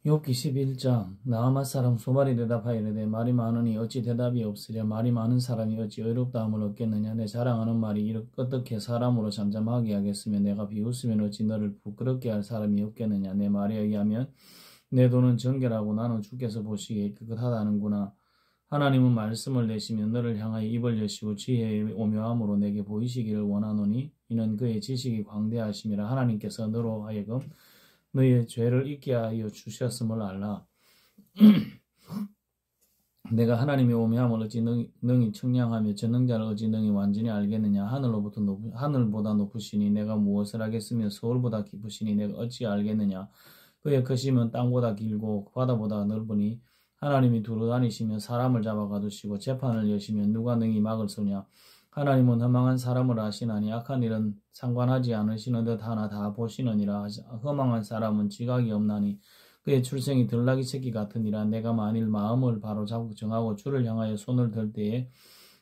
욥기 11장 나아맛 사람 소말이 대답하여 이르되 말이 많으니 어찌 대답이 없으랴. 말이 많은 사람이 어찌 의롭다함을 얻겠느냐. 내 자랑하는 말이 어떻게 사람으로 잠잠하게 하겠으며 내가 비웃으면 어찌 너를 부끄럽게 할 사람이 없겠느냐. 내 말에 의하면 내 돈은 정결하고 나는 주께서 보시기에 깨끗하다는구나. 하나님은 말씀을 내시면 너를 향하여 입을 여시고 지혜의 오묘함으로 내게 보이시기를 원하노니 이는 그의 지식이 광대하심이라. 하나님께서 너로 하여금 너의 죄를 잊게 하여 주셨음을 알라. 내가 하나님의 오묘함을 어찌 능히 청량하며 전능자를 어찌 능히 완전히 알겠느냐. 하늘보다 높으시니 내가 무엇을 하겠으며 서울보다 깊으시니 내가 어찌 알겠느냐. 그의 크심은 땅보다 길고 바다보다 넓으니 하나님이 두루 다니시며 사람을 잡아 가두시고 재판을 여시며 누가 능히 막을 소냐. 하나님은 허망한 사람을 아시나니 악한 일은 상관하지 않으시는 듯 하나 다 보시느니라. 허망한 사람은 지각이 없나니 그의 출생이 들나귀 새끼 같으니라. 내가 만일 마음을 바로 잡고 정하고 주를 향하여 손을 들 때에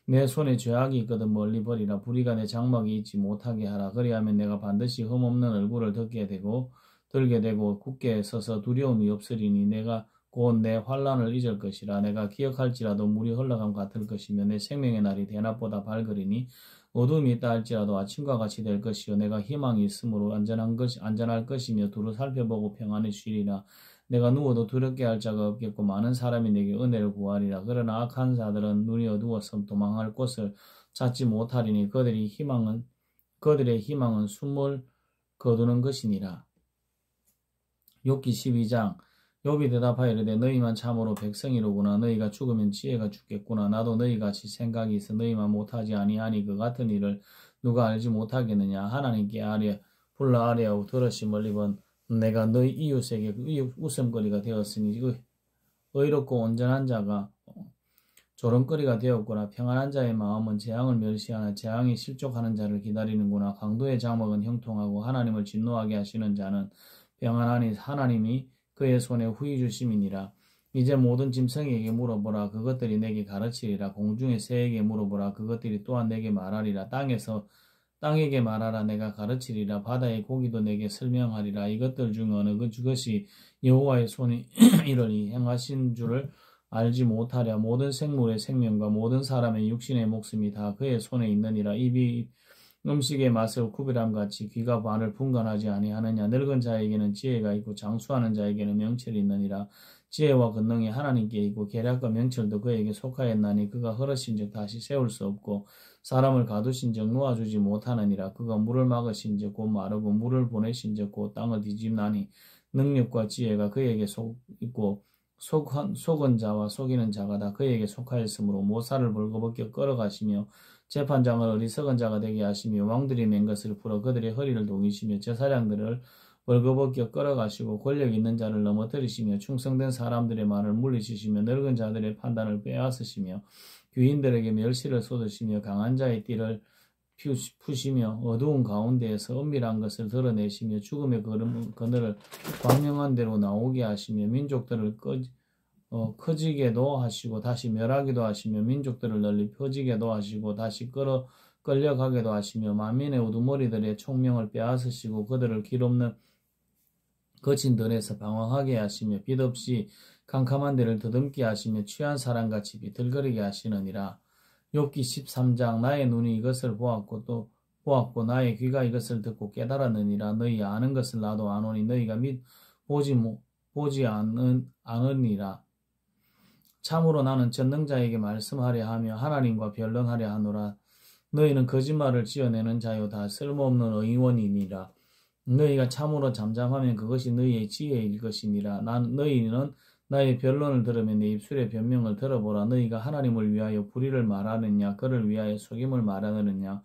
내 손에 죄악이 있거든 멀리 버리라. 불의가 내 장막에 있지 못하게 하라. 그리하면 내가 반드시 흠없는 얼굴을 들게 되고 굳게 서서 두려움이 없으리니 내가 곧 내 환난을 잊을 것이라. 내가 기억할지라도 물이 흘러감 같을 것이며 내 생명의 날이 대낮보다 밝으리니 어둠이 있다 할지라도 아침과 같이 될 것이요 내가 희망이 있으므로 안전할 것이며 두루 살펴보고 평안히 쉬리라. 내가 누워도 두렵게 할 자가 없겠고 많은 사람이 내게 은혜를 구하리라. 그러나 악한 자들은 눈이 어두워서 도망할 곳을 찾지 못하리니 그들의 희망은 숨을 거두는 것이니라. 욥기 12장 욥이 대답하여 이르되 너희만 참으로 백성이로구나. 너희가 죽으면 지혜가 죽겠구나. 나도 너희같이 생각이 있어 너희만 못하지 아니하니 그 같은 일을 누가 알지 못하겠느냐. 하나님께 불러 아뢰하고 들으심을 입은 내가 너희 이웃에게 웃음거리가 되었으니 의롭고 온전한 자가 조롱거리가 되었구나. 평안한 자의 마음은 재앙을 멸시하나 재앙이 실족하는 자를 기다리는구나. 강도의 장막은 형통하고 하나님을 진노하게 하시는 자는 평안하니 하나님이 그의 손에 후히 주심이니라. 이제 모든 짐승에게 물어보라. 그것들이 내게 가르치리라. 공중의 새에게 물어보라. 그것들이 또한 내게 말하리라. 땅에게 말하라. 내가 가르치리라. 바다의 고기도 내게 설명하리라. 이것들 중 어느 것이 여호와의 손이 이를 행하신 줄을 알지 못하랴. 모든 생물의 생명과 모든 사람의 육신의 목숨이 다 그의 손에 있느니라. 입이 음식의 맛을 구별함같이 귀가 반을 분간하지 아니하느냐. 늙은 자에게는 지혜가 있고 장수하는 자에게는 명철이 있느니라. 지혜와 권능이 하나님께 있고 계략과 명철도 그에게 속하였나니 그가 허르신즉 다시 세울 수 없고 사람을 가두신즉 놓아주지 못하느니라. 그가 물을 막으신즉 곧 마르고 물을 보내신즉 곧 땅을 뒤집나니 능력과 지혜가 그에게 있고 속은 자와 속이는 자가 다 그에게 속하였으므로 모사를 벌거벗겨 끌어가시며 재판장을 어리석은 자가 되게 하시며 왕들이 맨 것을 풀어 그들의 허리를 동이시며 제사장들을 벌거벗겨 끌어가시고 권력 있는 자를 넘어뜨리시며 충성된 사람들의 말을 물리치시며 늙은 자들의 판단을 빼앗으시며 귀인들에게 멸시를 쏟으시며 강한 자의 띠를 푸시며 어두운 가운데에서 은밀한 것을 드러내시며 죽음의 그늘을 광명한 대로 나오게 하시며 민족들을 커지게도 하시고 다시 멸하기도 하시며 민족들을 널리 펴지게도 하시고 다시 끌려가게도 하시며 만민의 우두머리들의 총명을 빼앗으시고 그들을 길없는 거친 들에서 방황하게 하시며 빛 없이 캄캄한 데를 더듬게 하시며 취한 사람같이 비틀거리게 하시느니라. 욥기 13장 나의 눈이 이것을 보았고 나의 귀가 이것을 듣고 깨달았느니라. 너희 아는 것을 나도 아노니 너희가 보지 않으니라. 참으로 나는 전능자에게 말씀하려 하며 하나님과 변론하려 하노라. 너희는 거짓말을 지어내는 자요 다 쓸모없는 의원이니라. 너희가 참으로 잠잠하면 그것이 너희의 지혜일 것이니라. 너희는 나의 변론을 들으면 내 입술의 변명을 들어보라. 너희가 하나님을 위하여 불의를 말하느냐 그를 위하여 속임을 말하느냐.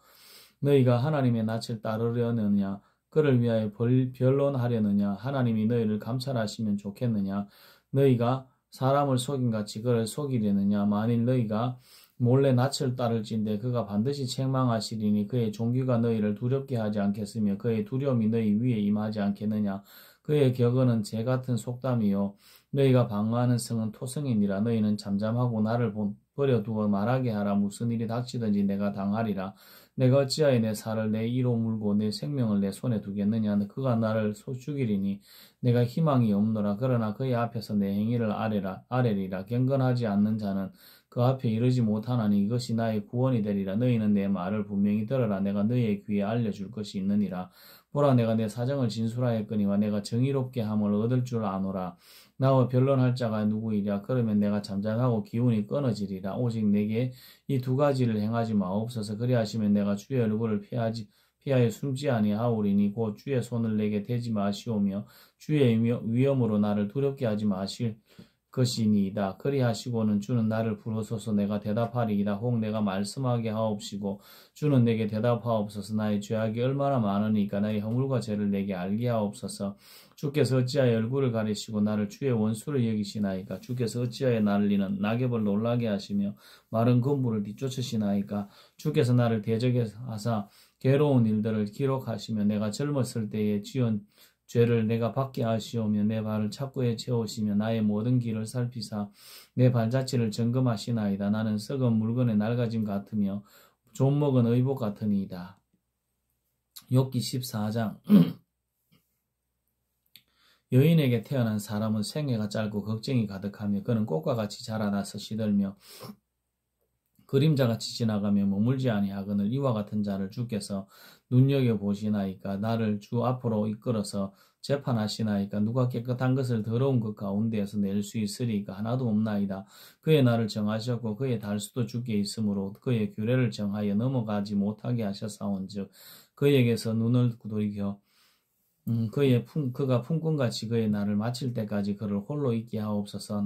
너희가 하나님의 낯을 따르려느냐 그를 위하여 변론하려느냐. 하나님이 너희를 감찰하시면 좋겠느냐. 너희가 사람을 속임같이 그를 속이려느냐. 만일 너희가 몰래 낯을 따를진대 그가 반드시 책망하시리니 그의 종기가 너희를 두렵게 하지 않겠으며 그의 두려움이 너희 위에 임하지 않겠느냐. 그의 격언은 재같은 속담이요 너희가 방어하는 성은 토성이니라. 너희는 잠잠하고 나를 버려두어 말하게 하라. 무슨 일이 닥치든지 내가 당하리라. 내가 어찌하여 내 살을 내 이로 물고 내 생명을 내 손에 두겠느냐. 그가 나를 죽이리니 내가 희망이 없노라. 그러나 그의 앞에서 내 행위를 아뢰리라. 경건하지 않는 자는 그 앞에 이르지 못하나니 이것이 나의 구원이 되리라. 너희는 내 말을 분명히 들어라. 내가 너희의 귀에 알려줄 것이 있느니라. 보라, 내가 내 사정을 진술하였거니와 내가 정의롭게 함을 얻을 줄 아노라. 나와 변론할 자가 누구이랴. 그러면 내가 잠잠하고 기운이 끊어지리라. 오직 내게 이 두 가지를 행하지 마옵소서. 그리하시면 내가 주의 얼굴을 피하여 숨지 아니하오리니 곧 주의 손을 내게 대지 마시오며 주의 위엄으로 나를 두렵게 하지 마실 것이니이다. 그리하시고는 주는 나를 부르소서. 내가 대답하리이다. 혹 내가 말씀하게 하옵시고 주는 내게 대답하옵소서. 나의 죄악이 얼마나 많으니까 나의 허물과 죄를 내게 알게 하옵소서. 주께서 어찌하여 얼굴을 가리시고 나를 주의 원수를 여기시나이까. 주께서 어찌하여 날리는 낙엽을 놀라게 하시며 마른 건물을 뒤쫓으시나이까. 주께서 나를 대적하사 괴로운 일들을 기록하시며 내가 젊었을 때에 지은 죄를 내가 받게 하시오며 내 발을 착고에 채우시며 나의 모든 길을 살피사 내 발자취를 점검하시나이다. 나는 썩은 물건의 낡아짐 같으며 좀먹은 의복 같으니이다. 욥기 14장. 여인에게 태어난 사람은 생애가 짧고 걱정이 가득하며 그는 꽃과 같이 자라나서 시들며 그림자같이 지나가며 머물지 아니하거늘 이와 같은 자를 주께서 눈여겨보시나이까. 나를 주 앞으로 이끌어서 재판하시나이까. 누가 깨끗한 것을 더러운 것 가운데에서 낼 수 있으리까. 하나도 없나이다. 그의 날을 정하셨고 그의 달수도 주께 있으므로 그의 규례를 정하여 넘어가지 못하게 하셨사온즉 그에게서 눈을 돌이켜 그가 품꾼같이 그의 날을 마칠 때까지 그를 홀로 있게 하옵소서.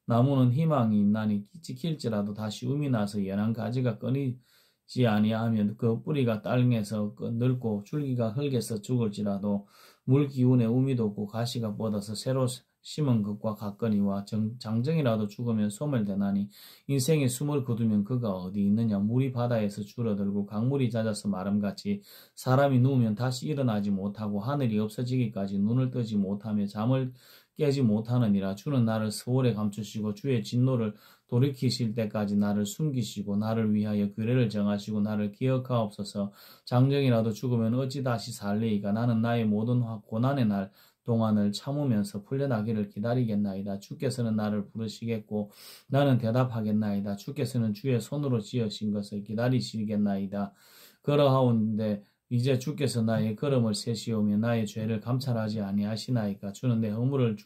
나무는 희망이 있나니 찍힐지라도 다시 um이 나서 연한 가지가 끊이지 아니하면 그 뿌리가 땅에서 늙고 줄기가 흙에서 죽을지라도 물 기운에 um이 돋고 가시가 뻗어서 새로 심은 것과 같거니와 장정이라도 죽으면 소멸되나니 인생의 숨을 거두면 그가 어디 있느냐. 물이 바다에서 줄어들고 강물이 잦아서 마름같이 사람이 누우면 다시 일어나지 못하고 하늘이 없어지기까지 눈을 뜨지 못하며 잠을 깨지 못하느니라. 주는 나를 스월에 감추시고 주의 진노를 돌이키실 때까지 나를 숨기시고 나를 위하여 규례를 정하시고 나를 기억하옵소서. 장정이라도 죽으면 어찌 다시 살리이까. 나는 나의 모든 고난의 날 동안을 참으면서 풀려나기를 기다리겠나이다. 주께서는 나를 부르시겠고 나는 대답하겠나이다. 주께서는 주의 손으로 지으신 것을 기다리시겠나이다. 그러하온데 이제 주께서 나의 걸음을 세시오며 나의 죄를 감찰하지 아니하시나이까. 주는 내 허물을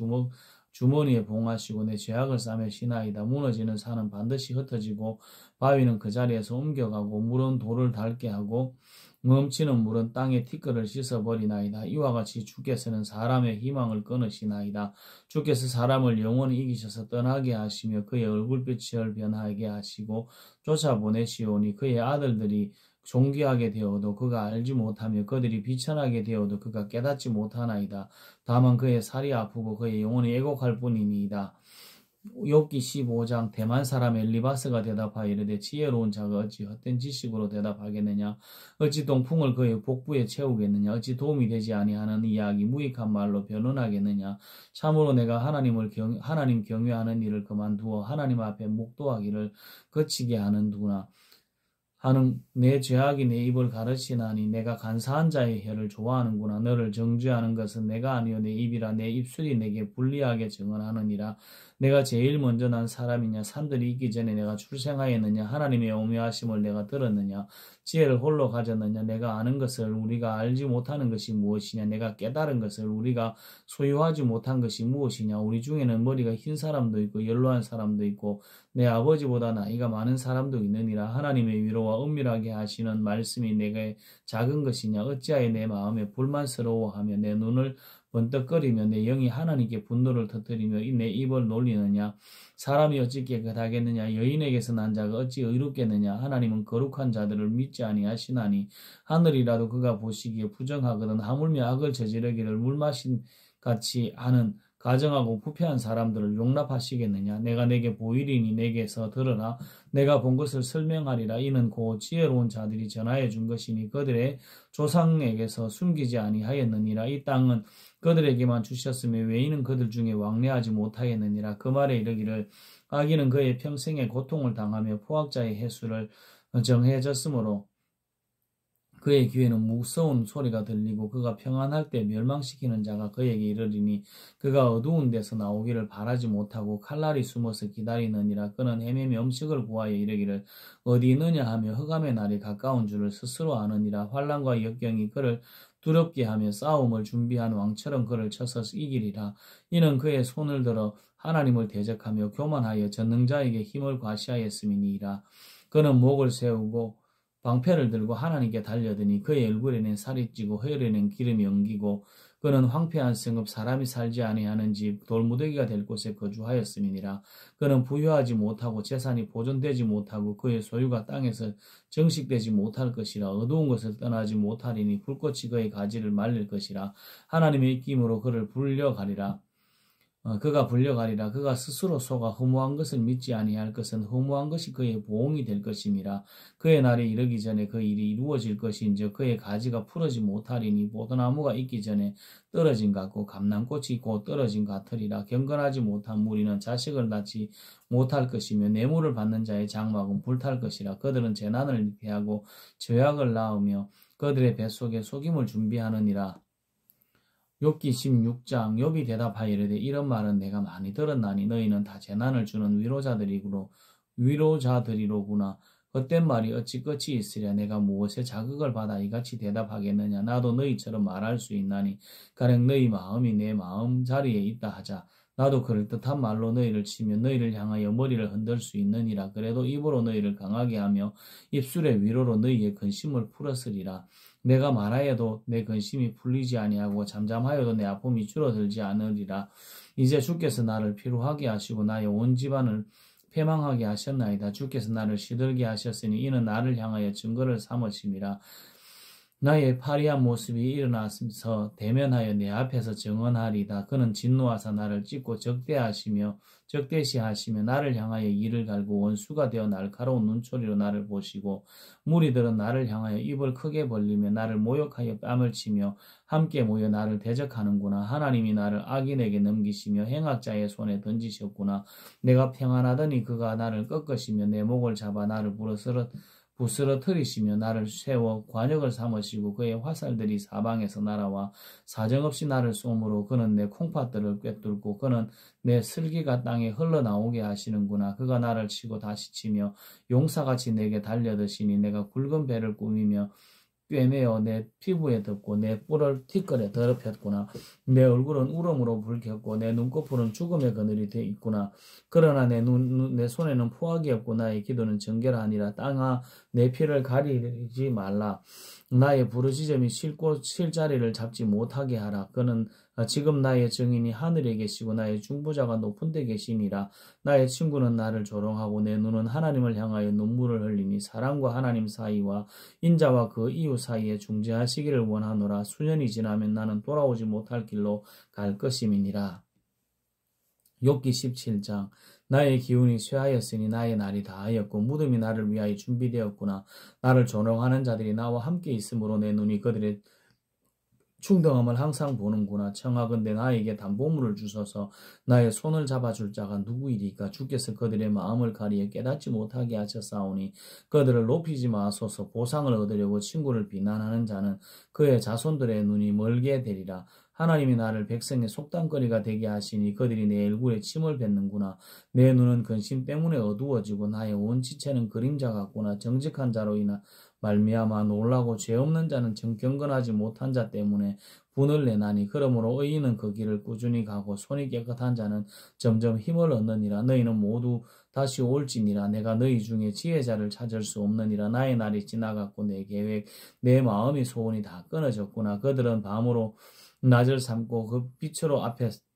주머니에 봉하시고 내 죄악을 싸매시나이다. 무너지는 산은 반드시 흩어지고 바위는 그 자리에서 옮겨가고 물은 돌을 닳게 하고 멈추는 물은 땅의 티끌을 씻어버리나이다. 이와 같이 주께서는 사람의 희망을 끊으시나이다. 주께서 사람을 영원히 이기셔서 떠나게 하시며 그의 얼굴빛을 변하게 하시고 쫓아보내시오니 그의 아들들이 존귀하게 되어도 그가 알지 못하며 그들이 비천하게 되어도 그가 깨닫지 못하나이다. 다만 그의 살이 아프고 그의 영혼이 애곡할 뿐이니이다. 욥기 15장. 대만 사람 엘리바스가 대답하여 이르되 지혜로운 자가 어찌 헛된 지식으로 대답하겠느냐. 어찌 동풍을 그의 복부에 채우겠느냐. 어찌 도움이 되지 아니하는 이야기 무익한 말로 변론하겠느냐. 참으로 내가 하나님 경외하는 일을 그만두어 하나님 앞에 묵도하기를 거치게 하는구나. 하는 내 죄악이 내 입을 가르치나니 내가 간사한 자의 혀를 좋아하는구나. 너를 정죄하는 것은 내가 아니요 내 입이라. 내 입술이 내게 불리하게 증언하느니라. 내가 제일 먼저 난 사람이냐. 산들이 있기 전에 내가 출생하였느냐. 하나님의 오묘하심을 내가 들었느냐. 지혜를 홀로 가졌느냐. 내가 아는 것을 우리가 알지 못하는 것이 무엇이냐. 내가 깨달은 것을 우리가 소유하지 못한 것이 무엇이냐. 우리 중에는 머리가 흰 사람도 있고 연로한 사람도 있고 내 아버지보다 나이가 많은 사람도 있느니라. 하나님의 위로와 은밀하게 하시는 말씀이 내게 작은 것이냐. 어찌하여 내 마음에 불만스러워하며 내 눈을 번떡거리며 내 영이 하나님께 분노를 터뜨리며 내 입을 놀리느냐. 사람이 어찌 깨끗하겠느냐. 여인에게서 난 자가 어찌 의롭겠느냐. 하나님은 거룩한 자들을 믿지 아니하시나니 하늘이라도 그가 보시기에 부정하거든. 하물며 악을 저지르기를 물마신 같이 하는 가정하고 부패한 사람들을 용납하시겠느냐. 내가 내게 보이리니 내게서 들으라. 내가 본 것을 설명하리라. 이는 곧 지혜로운 자들이 전하여 준 것이니 그들의 조상에게서 숨기지 아니하였느니라. 이 땅은 그들에게만 주셨으며 외인은 그들 중에 왕래하지 못하였느니라. 그 말에 이르기를 악인은 그의 평생의 고통을 당하며 포악자의 해수를 정해졌으므로 그의 귀에는 무서운 소리가 들리고 그가 평안할 때 멸망시키는 자가 그에게 이르리니 그가 어두운 데서 나오기를 바라지 못하고 칼날이 숨어서 기다리느니라. 그는 헤매며 음식을 구하여 이르기를 어디 있느냐 하며 흑암의 날이 가까운 줄을 스스로 아느니라. 환난과 역경이 그를 두렵게 하며 싸움을 준비한 왕처럼 그를 쳐서 이기리라. 이는 그의 손을 들어 하나님을 대적하며 교만하여 전능자에게 힘을 과시하였음이니이다. 그는 목을 세우고 방패를 들고 하나님께 달려드니 그의 얼굴에는 살이 찌고 혀에는 기름이 엉기고 그는 황폐한 성읍 사람이 살지 아니하는 집 돌무더기가 될 곳에 거주하였음이니라. 그는 부유하지 못하고 재산이 보존되지 못하고 그의 소유가 땅에서 정식되지 못할 것이라. 어두운 것을 떠나지 못하리니 불꽃이 그의 가지를 말릴 것이라. 하나님의 입김으로 그를 불려가리라. 그가 불려가리라. 그가 스스로 속아 허무한 것을 믿지 아니할 것은 허무한 것이 그의 보응이 될 것임이라. 그의 날이 이르기 전에 그 일이 이루어질 것인즉 그의 가지가 풀어지 못하리니 포도나무가 있기 전에 떨어진 같고 감람꽃이 곧 떨어진 같으리라. 경건하지 못한 무리는 자식을 낳지 못할 것이며 뇌물을 받는 자의 장막은 불탈 것이라. 그들은 재난을 피하고 죄악을 낳으며 그들의 뱃속에 속임을 준비하느니라. 욥기 16장. 욥이 대답하여 이르되 이런 말은 내가 많이 들었나니 너희는 다 재난을 주는 위로자들이로구나. 헛된 말이 어찌 끝이 있으랴. 내가 무엇에 자극을 받아 이같이 대답하겠느냐. 나도 너희처럼 말할 수 있나니 가령 너희 마음이 내 마음 자리에 있다 하자. 나도 그럴듯한 말로 너희를 치며 너희를 향하여 머리를 흔들 수 있느니라. 그래도 입으로 너희를 강하게 하며 입술의 위로로 너희의 근심을 풀었으리라. 내가 말하여도 내 근심이 풀리지 아니하고 잠잠하여도 내 아픔이 줄어들지 않으리라. 이제 주께서 나를 피로하게 하시고 나의 온 집안을 패망하게 하셨나이다. 주께서 나를 시들게 하셨으니 이는 나를 향하여 증거를 삼으심이라. 나의 파리한 모습이 일어나서 대면하여 내 앞에서 증언하리다. 그는 진노하사 나를 찢고 적대시하시며 나를 향하여 이를 갈고 원수가 되어 날카로운 눈초리로 나를 보시고 무리들은 나를 향하여 입을 크게 벌리며 나를 모욕하여 뺨을 치며 함께 모여 나를 대적하는구나. 하나님이 나를 악인에게 넘기시며 행악자의 손에 던지셨구나. 내가 평안하더니 그가 나를 꺾으시며 내 목을 잡아 나를 부스러뜨리시며 나를 세워 관역을 삼으시고 그의 화살들이 사방에서 날아와 사정없이 나를 쏘므로 그는 내 콩팥들을 꿰뚫고 그는 내 슬기가 땅에 흘러나오게 하시는구나. 그가 나를 치고 다시 치며 용사같이 내게 달려드시니 내가 굵은 배를 꾸미며 꿰매어 내 피부에 덮고 내 뿔을 티끌에 더럽혔구나. 내 얼굴은 울음으로 붉혔고 내 눈꺼풀은 죽음의 그늘이 돼 있구나. 그러나 내 손에는 포악이 없고 나의 기도는 정결하니라. 땅아 내 피를 가리지 말라. 나의 부르짖음이 쉴 자리를 잡지 못하게 하라. 그는 지금 나의 증인이 하늘에 계시고 나의 중보자가 높은 데 계시니라. 나의 친구는 나를 조롱하고 내 눈은 하나님을 향하여 눈물을 흘리니 사람과 하나님 사이와 인자와 그 이웃 사이에 중재하시기를 원하노라. 수년이 지나면 나는 돌아오지 못할 길로 갈 것임이니라. 욥기 17장. 나의 기운이 쇠하였으니 나의 날이 다하였고 무덤이 나를 위하여 준비되었구나. 나를 조롱하는 자들이 나와 함께 있으므로 내 눈이 그들의 충동함을 항상 보는구나. 청하건대 나에게 담보물을 주소서. 나의 손을 잡아줄 자가 누구이리까. 주께서 그들의 마음을 가리어 깨닫지 못하게 하셨사오니 그들을 높이지 마소서. 보상을 얻으려고 친구를 비난하는 자는 그의 자손들의 눈이 멀게 되리라. 하나님이 나를 백성의 속담거리가 되게 하시니 그들이 내 얼굴에 침을 뱉는구나. 내 눈은 근심 때문에 어두워지고 나의 온 지체는 그림자 같구나. 정직한 자로 인하 말미암아 놀라고 죄 없는 자는 경건하지 못한 자 때문에 분을 내나니 그러므로 의인은 그 길을 꾸준히 가고 손이 깨끗한 자는 점점 힘을 얻느니라. 너희는 모두 다시 올지니라. 내가 너희 중에 지혜자를 찾을 수 없느니라. 나의 날이 지나갔고 내 계획 내 마음이 소원이 다 끊어졌구나. 그들은 밤으로 낮을 삼고 그 빛으로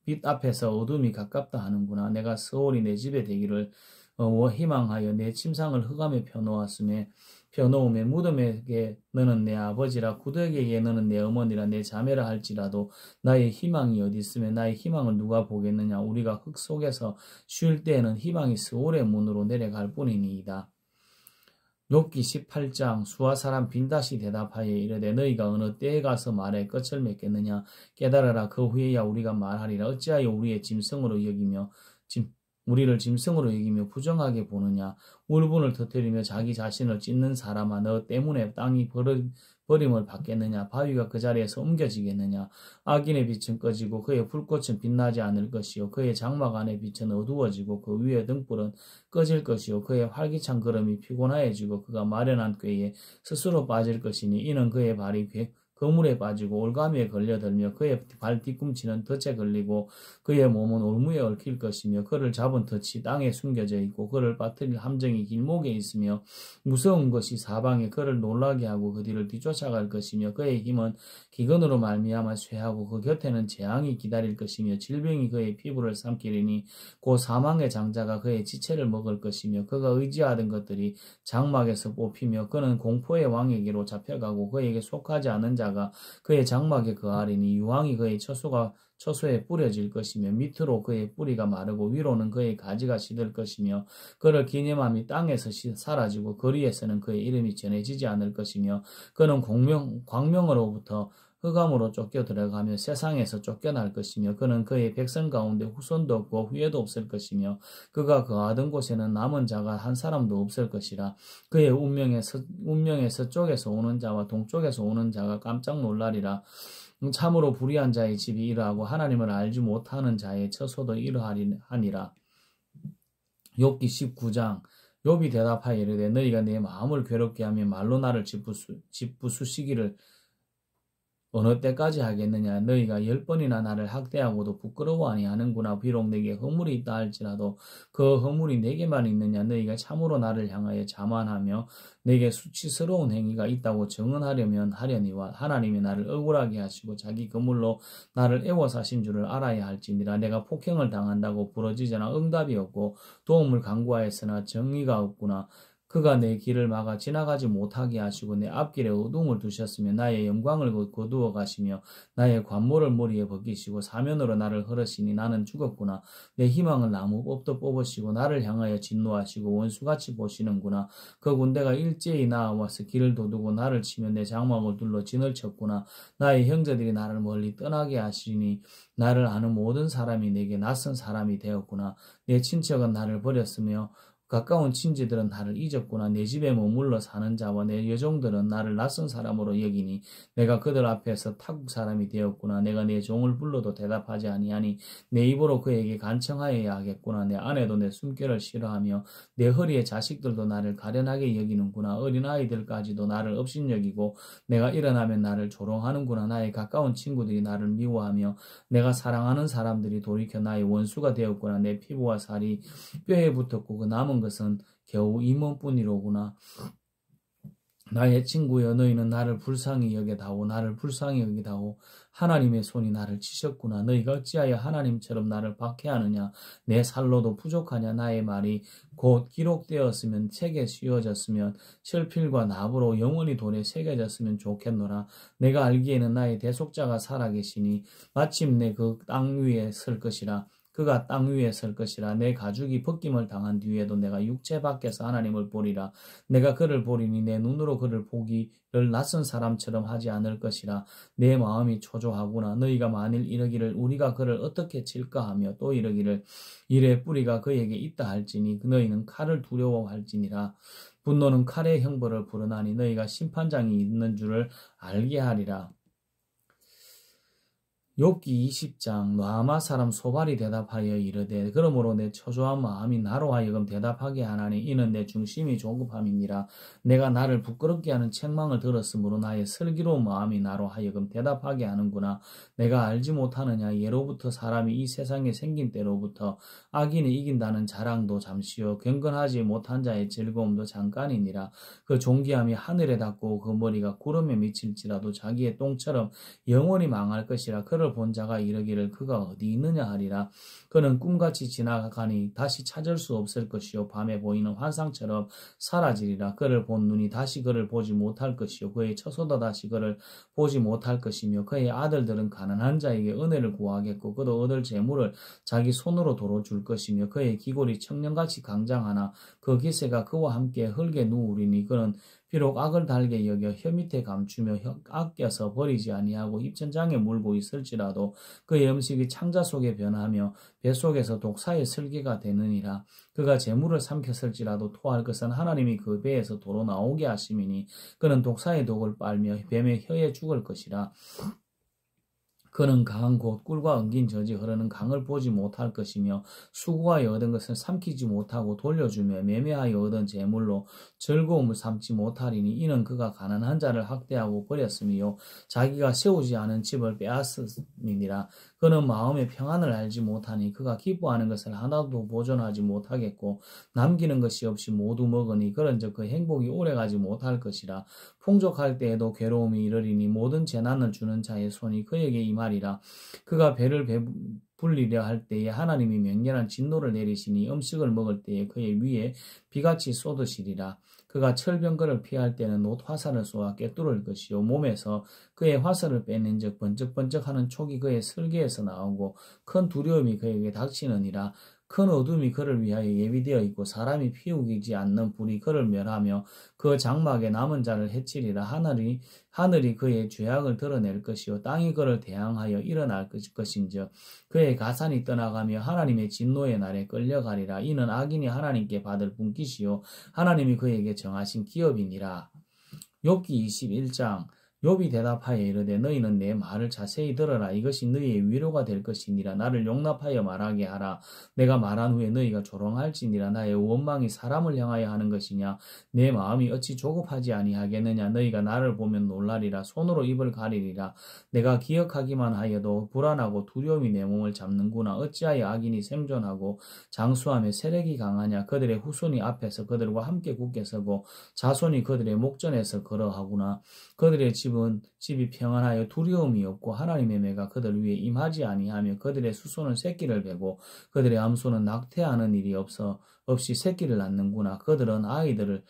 빛 앞에서 어둠이 가깝다 하는구나. 내가 서울이 내 집에 되기를 희망하여 내 침상을 흑암에 펴놓음에 무덤에게 너는 내 아버지라 구더기에게 너는 내 어머니라 내 자매라 할지라도 나의 희망이 어디 있으며 나의 희망을 누가 보겠느냐. 우리가 흙 속에서 쉴 때에는 희망이 서울의 문으로 내려갈 뿐이니이다. 욥기 18장. 수아 사람 빌닷이 대답하여 이르되 너희가 어느 때에 가서 말에 끝을 맺겠느냐. 깨달아라. 그 후에야 우리가 말하리라. 어찌하여 우리를 짐승으로 여기며 부정하게 보느냐. 울분을 터뜨리며 자기 자신을 찢는 사람아 너 때문에 땅이 버림을 받겠느냐? 바위가 그 자리에서 옮겨지겠느냐? 악인의 빛은 꺼지고 그의 불꽃은 빛나지 않을 것이요 그의 장막 안의 빛은 어두워지고 그 위의 등불은 꺼질 것이요 그의 활기찬 걸음이 피곤하여지고 그가 마련한 꾀에 스스로 빠질 것이니 이는 그의 발이 거물에 빠지고 올가미에 걸려들며 그의 발 뒤꿈치는 덫에 걸리고 그의 몸은 올무에 얽힐 것이며 그를 잡은 덫이 땅에 숨겨져 있고 그를 빠뜨릴 함정이 길목에 있으며 무서운 것이 사방에 그를 놀라게 하고 그 뒤를 뒤쫓아갈 것이며 그의 힘은 기근으로 말미암아 쇠하고 그 곁에는 재앙이 기다릴 것이며 질병이 그의 피부를 삼키리니 곧 사망의 장자가 그의 지체를 먹을 것이며 그가 의지하던 것들이 장막에서 뽑히며 그는 공포의 왕에게로 잡혀가고 그에게 속하지 않은 자가 그의 장막에 거하리니 유황이 그의 처소에 뿌려질 것이며 밑으로 그의 뿌리가 마르고 위로는 그의 가지가 시들 것이며 그를 기념함이 땅에서 사라지고 거리에서는 그의 이름이 전해지지 않을 것이며 그는 광명으로부터 흑암으로 쫓겨 들어가며 세상에서 쫓겨날 것이며 그는 그의 백성 가운데 후손도 없고 후예도 없을 것이며 그가 거하던 곳에는 남은 자가 한 사람도 없을 것이라. 그의 운명의 서쪽에서 오는 자와 동쪽에서 오는 자가 깜짝 놀라리라. 참으로 불의한 자의 집이 이러하고 하나님을 알지 못하는 자의 처소도 이러하니라. 욥기 19장. 욥이 대답하여 이르되 너희가 내 마음을 괴롭게 하며 말로 나를 짓부수시기를 어느 때까지 하겠느냐? 너희가 10번이나 나를 학대하고도 부끄러워 아니하는구나. 비록 내게 허물이 있다 할지라도 그 허물이 내게만 있느냐? 너희가 참으로 나를 향하여 자만하며 내게 수치스러운 행위가 있다고 증언하려면 하려니와 하나님이 나를 억울하게 하시고 자기 그물로 나를 애워사신 줄을 알아야 할지니라. 내가 폭행을 당한다고 부러지거나 응답이 없고 도움을 간구하였으나 정의가 없구나. 그가 내 길을 막아 지나가지 못하게 하시고 내 앞길에 어둠을 두셨으며 나의 영광을 거두어 가시며 나의 관모를 머리에 벗기시고 사면으로 나를 hur으시니 나는 죽었구나. 내 희망을 나무 뽑도 뽑으시고 나를 향하여 진노하시고 원수같이 보시는구나. 그 군대가 일제히 나와서 길을 도두고 나를 치며 내 장막을 둘러 진을 쳤구나. 나의 형제들이 나를 멀리 떠나게 하시니 나를 아는 모든 사람이 내게 낯선 사람이 되었구나. 내 친척은 나를 버렸으며 가까운 친지들은 나를 잊었구나. 내 집에 머물러 사는 자와 내 여종들은 나를 낯선 사람으로 여기니 내가 그들 앞에서 타국 사람이 되었구나. 내가 내 종을 불러도 대답하지 아니하니 내 입으로 그에게 간청하여야 하겠구나. 내 아내도 내 숨결을 싫어하며 내 허리의 자식들도 나를 가련하게 여기는구나. 어린아이들까지도 나를 업신여기고 내가 일어나면 나를 조롱하는구나. 나의 가까운 친구들이 나를 미워하며 내가 사랑하는 사람들이 돌이켜 나의 원수가 되었구나. 내 피부와 살이 뼈에 붙었고 그 남은 것은 겨우 이 몸뿐이로구나. 나의 친구여 너희는 나를 불쌍히 여겨다오. 나를 불쌍히 여기다오. 하나님의 손이 나를 치셨구나. 너희가 어찌하여 하나님처럼 나를 박해하느냐. 내 살로도 부족하냐. 나의 말이 곧 기록되었으면 책에 씌워졌으면 철필과 납으로 영원히 돌에 새겨졌으면 좋겠노라. 내가 알기에는 나의 대속자가 살아계시니 마침내 그 땅 위에 설 것이라. 그가 땅 위에 설 것이라. 내 가죽이 벗김을 당한 뒤에도 내가 육체 밖에서 하나님을 보리라. 내가 그를 보리니 내 눈으로 그를 보기를 낯선 사람처럼 하지 않을 것이라. 내 마음이 초조하구나. 너희가 만일 이르기를 우리가 그를 어떻게 칠까 하며 또 이르기를 이래 뿌리가 그에게 있다 할지니 너희는 칼을 두려워할지니라. 분노는 칼의 형벌을 부르나니 너희가 심판장이 있는 줄을 알게 하리라. 욥기 20장. 라마 사람 소발이 대답하여 이르되 그러므로 내 초조한 마음이 나로 하여금 대답하게 하나니 이는 내 중심이 조급함이니라. 내가 나를 부끄럽게 하는 책망을 들었으므로 나의 슬기로운 마음이 나로 하여금 대답하게 하는구나. 내가 알지 못하느냐. 예로부터 사람이 이 세상에 생긴 때로부터 악인이 이긴다는 자랑도 잠시요 경건하지 못한 자의 즐거움도 잠깐이니라. 그 존귀함이 하늘에 닿고 그 머리가 구름에 미칠지라도 자기의 똥처럼 영원히 망할 것이라. 그를 본 자가 이르기를 그가 어디 있느냐 하리라. 그는 꿈같이 지나가니 다시 찾을 수 없을 것이요 밤에 보이는 환상처럼 사라지리라. 그를 본 눈이 다시 그를 보지 못할 것이요 그의 처소도 다시 그를 보지 못할 것이며 그의 아들들은 가난한 자에게 은혜를 구하겠고 그도 얻을 재물을 자기 손으로 도로 줄 것이며 그의 기골이 청년같이 강장하나 그 기세가 그와 함께 흙에 누우리니 그는 비록 악을 달게 여겨 혀 밑에 감추며 아껴서 버리지 아니하고 입천장에 물고 있을지라도 그의 음식이 창자 속에 변하며 뱃속에서 독사의 슬기가 되느니라. 그가 재물을 삼켰을지라도 토할 것은 하나님이 그 배에서 도로 나오게 하심이니 그는 독사의 독을 빨며 뱀의 혀에 죽을 것이라. 그는 강한 곧 꿀과 엉긴 젖이 흐르는 강을 보지 못할 것이며 수고하여 얻은 것을 삼키지 못하고 돌려주며 매매하여 얻은 재물로 즐거움을 삼지 못하리니 이는 그가 가난한 자를 학대하고 버렸으며 자기가 세우지 않은 집을 빼앗음이니라. 그는 마음의 평안을 알지 못하니 그가 기뻐하는 것을 하나도 보존하지 못하겠고 남기는 것이 없이 모두 먹으니 그런즉 그 행복이 오래가지 못할 것이라. 풍족할 때에도 괴로움이 이르리니 모든 재난을 주는 자의 손이 그에게 임하리라. 그가 배를 불리려 할 때에 하나님이 맹렬한 진노를 내리시니 음식을 먹을 때에 그의 위에 비같이 쏟으시리라. 그가 철병거를 피할 때는 놋 화살을 쏘아 꿰뚫을 것이요 몸에서 그의 화살을 빼낸즉 번쩍번쩍하는 촉이 그의 설계에서 나오고 큰 두려움이 그에게 닥치느니라. 큰 어둠이 그를 위하여 예비되어 있고 사람이 피우기지 않는 불이 그를 멸하며 그 장막에 남은 자를 해치리라. 하늘이 그의 죄악을 드러낼 것이요 땅이 그를 대항하여 일어날 것인즉 그의 가산이 떠나가며 하나님의 진노의 날에 끌려가리라. 이는 악인이 하나님께 받을 분깃이요 하나님이 그에게 정하신 기업이니라. 욥기 21장. 욥이 대답하여 이르되 너희는 내 말을 자세히 들어라. 이것이 너희의 위로가 될 것이니라. 나를 용납하여 말하게 하라. 내가 말한 후에 너희가 조롱할지니라. 나의 원망이 사람을 향하여 하는 것이냐. 내 마음이 어찌 조급하지 아니하겠느냐. 너희가 나를 보면 놀라리라. 손으로 입을 가리리라. 내가 기억하기만 하여도 불안하고 두려움이 내 몸을 잡는구나. 어찌하여 악인이 생존하고 장수하며 세력이 강하냐. 그들의 후손이 앞에서 그들과 함께 굳게 서고 자손이 그들의 목전에서 걸어하구나. 그들의 집이 평안하여 두려움이 없고 하나님의 매가 그들 위에 임하지 아니하며 그들의 수소는 새끼를 베고 그들의 암소는 낙태하는 일이 없이 새끼를 낳는구나. 그들은 아이들을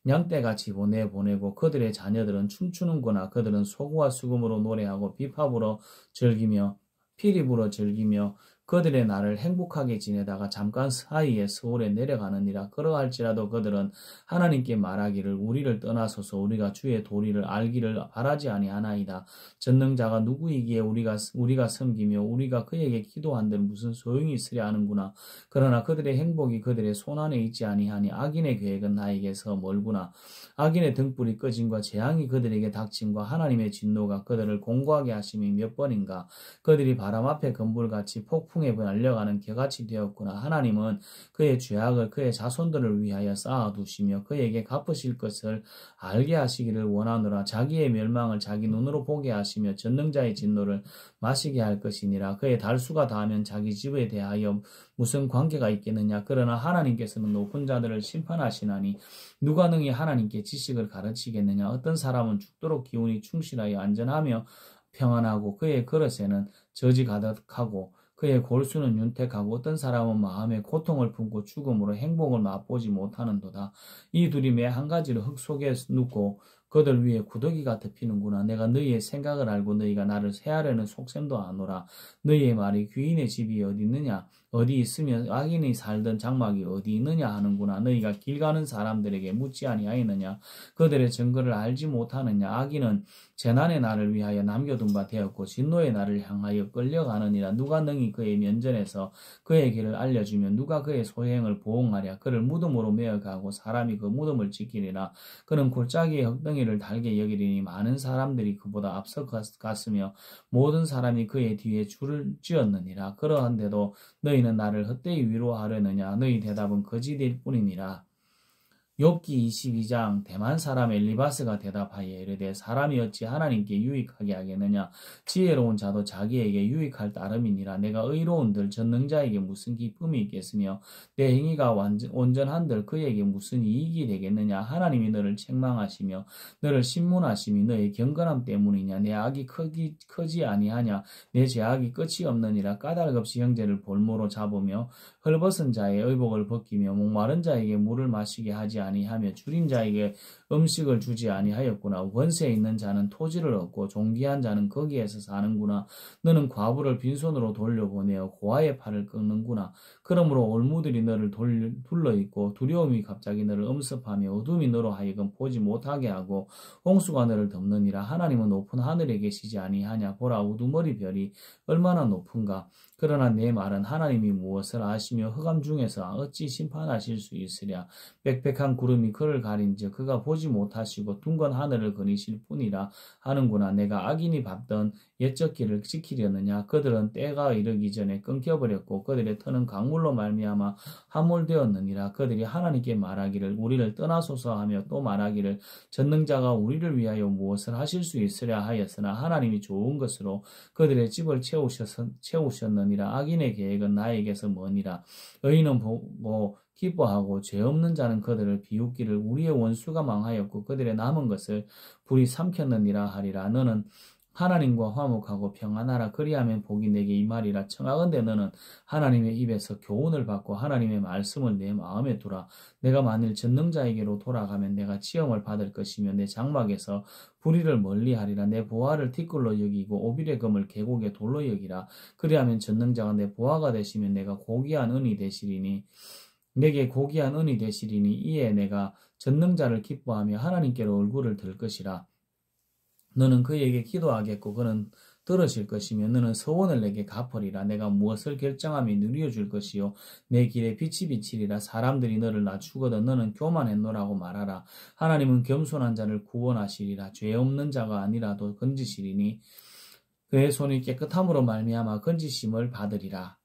양떼같이 보내고 그들의 자녀들은 춤추는구나. 그들은 소구와 수금으로 노래하고 비팝으로 즐기며 피립으로 즐기며 그들의 날을 행복하게 지내다가 잠깐 사이에 서울에 내려가느니라. 그러할지라도 그들은 하나님께 말하기를 우리를 떠나소서 우리가 주의 도리를 알기를 바라지 아니하나이다. 전능자가 누구이기에 우리가 섬기며 우리가 그에게 기도한들 무슨 소용이 있으랴 하는구나. 그러나 그들의 행복이 그들의 손안에 있지 아니하니 악인의 계획은 나에게서 멀구나. 악인의 등불이 꺼짐과 재앙이 그들에게 닥침과 하나님의 진노가 그들을 공고하게 하심이 몇 번인가. 그들이 바람 앞에 건불같이 폭풍에 날려가는 개같이 되었구나. 하나님은 그의 죄악을 그의 자손들을 위하여 쌓아두시며 그에게 갚으실 것을 알게 하시기를 원하노라. 자기의 멸망을 자기 눈으로 보게 하시며 전능자의 진노를 마시게 할 것이니라. 그의 달수가 닿으면 자기 집에 대하여 무슨 관계가 있겠느냐. 그러나 하나님께서는 높은 자들을 심판하시나니 누가 능히 하나님께 지식을 가르치겠느냐. 어떤 사람은 죽도록 기운이 충실하여 안전하며 평안하고 그의 그릇에는 젖이 가득하고 그의 골수는 윤택하고 어떤 사람은 마음에 고통을 품고 죽음으로 행복을 맛보지 못하는도다. 이 둘이 매 한 가지를 흙 속에 눕고 그들 위에 구더기가 덮이는구나. 내가 너희의 생각을 알고 너희가 나를 해하려는 속셈도 아노라. 너희의 말이 귀인의 집이 어디 있느냐. 어디 있으면 악인이 살던 장막이 어디 있느냐 하는구나. 너희가 길 가는 사람들에게 묻지 아니하였느냐. 그들의 증거를 알지 못하느냐. 악인은 재난의 날을 위하여 남겨둔 바 되었고 진노의 날을 향하여 끌려가느니라. 누가 능히 그의 면전에서 그의 길을 알려주면 누가 그의 소행을 보응하랴. 그를 무덤으로 메어가고 사람이 그 무덤을 지키리라. 그는 골짜기의 흙덩이를 달게 여기리니 많은 사람들이 그보다 앞서 갔으며 모든 사람이 그의 뒤에 줄을 지었느니라. 그러한데도 너희는 나를 헛되이 위로하려느냐. 너희 대답은 거짓일 뿐이니라. 욥기 22장. 대만 사람 엘리바스가 대답하여 이르되 사람이 어찌 하나님께 유익하게 하겠느냐. 지혜로운 자도 자기에게 유익할 따름이니라. 내가 의로운들 전능자에게 무슨 기쁨이 있겠으며 내 행위가 온전한들 그에게 무슨 이익이 되겠느냐. 하나님이 너를 책망하시며 너를 신문하심이 너의 경건함 때문이냐. 내 악이 크지 아니하냐. 내 죄악이 끝이 없느니라. 까닭 없이 형제를 볼모로 잡으며 헐벗은 자의 의복을 벗기며 목마른 자에게 물을 마시게 하지 아니하냐. 아니하며 줄인 자에게 음식을 주지 아니하였구나. 권세 있는 자는 토지를 얻고 존귀한 자는 거기에서 사는구나. 너는 과부를 빈손으로 돌려보내어 고아의 팔을 꺾는구나. 그러므로 올무들이 너를 둘러있고 두려움이 갑자기 너를 엄습하며 어둠이 너로 하여금 보지 못하게 하고 홍수가 너를 덮느니라. 하나님은 높은 하늘에 계시지 아니하냐. 보라, 우두머리 별이 얼마나 높은가. 그러나 내 말은 하나님이 무엇을 아시며 흑암 중에서 어찌 심판하실 수 있으랴. 빽빽한 구름이 그를 가린즉 그가 보지 못하시고 둥근 하늘을 거니실 뿐이라 하는구나. 내가 악인이 밟던 옛적 길을 지키려느냐. 그들은 때가 이르기 전에 끊겨버렸고 그들의 터는 강물로 말미암아 함몰되었느니라. 그들이 하나님께 말하기를 우리를 떠나소서 하며 또 말하기를 전능자가 우리를 위하여 무엇을 하실 수 있으랴 하였으나 하나님이 좋은 것으로 그들의 집을 채우셨느니라. 악인의 계획은 나에게서 머니라. 의인은 보고 기뻐하고 죄 없는 자는 그들을 비웃기를 우리의 원수가 망하였고 그들의 남은 것을 불이 삼켰느니라 하리라. 너는 하나님과 화목하고 평안하라. 그리하면 복이 내게 임하리라. 청하건대 너는 하나님의 입에서 교훈을 받고 하나님의 말씀을 내 마음에 두라. 내가 만일 전능자에게로 돌아가면 내가 치영을 받을 것이며 내 장막에서 불의를 멀리하리라. 내 보화를 티끌로 여기고 오빌의 금을 계곡의 돌로 여기라. 그리하면 전능자가 내 보화가 되시면 내가 고귀한 은이 되시리니 내게 고귀한 은이 되시리니 이에 내가 전능자를 기뻐하며 하나님께로 얼굴을 들 것이라. 너는 그에게 기도하겠고 그는 들으실 것이며 너는 서원을 내게 갚으리라. 내가 무엇을 결정하며 누려줄 것이요 내 길에 빛이 비치리라. 사람들이 너를 낮추거든 너는 교만했노라고 말하라. 하나님은 겸손한 자를 구원하시리라. 죄 없는 자가 아니라도 건지시리니 그의 손이 깨끗함으로 말미암아 건지심을 받으리라.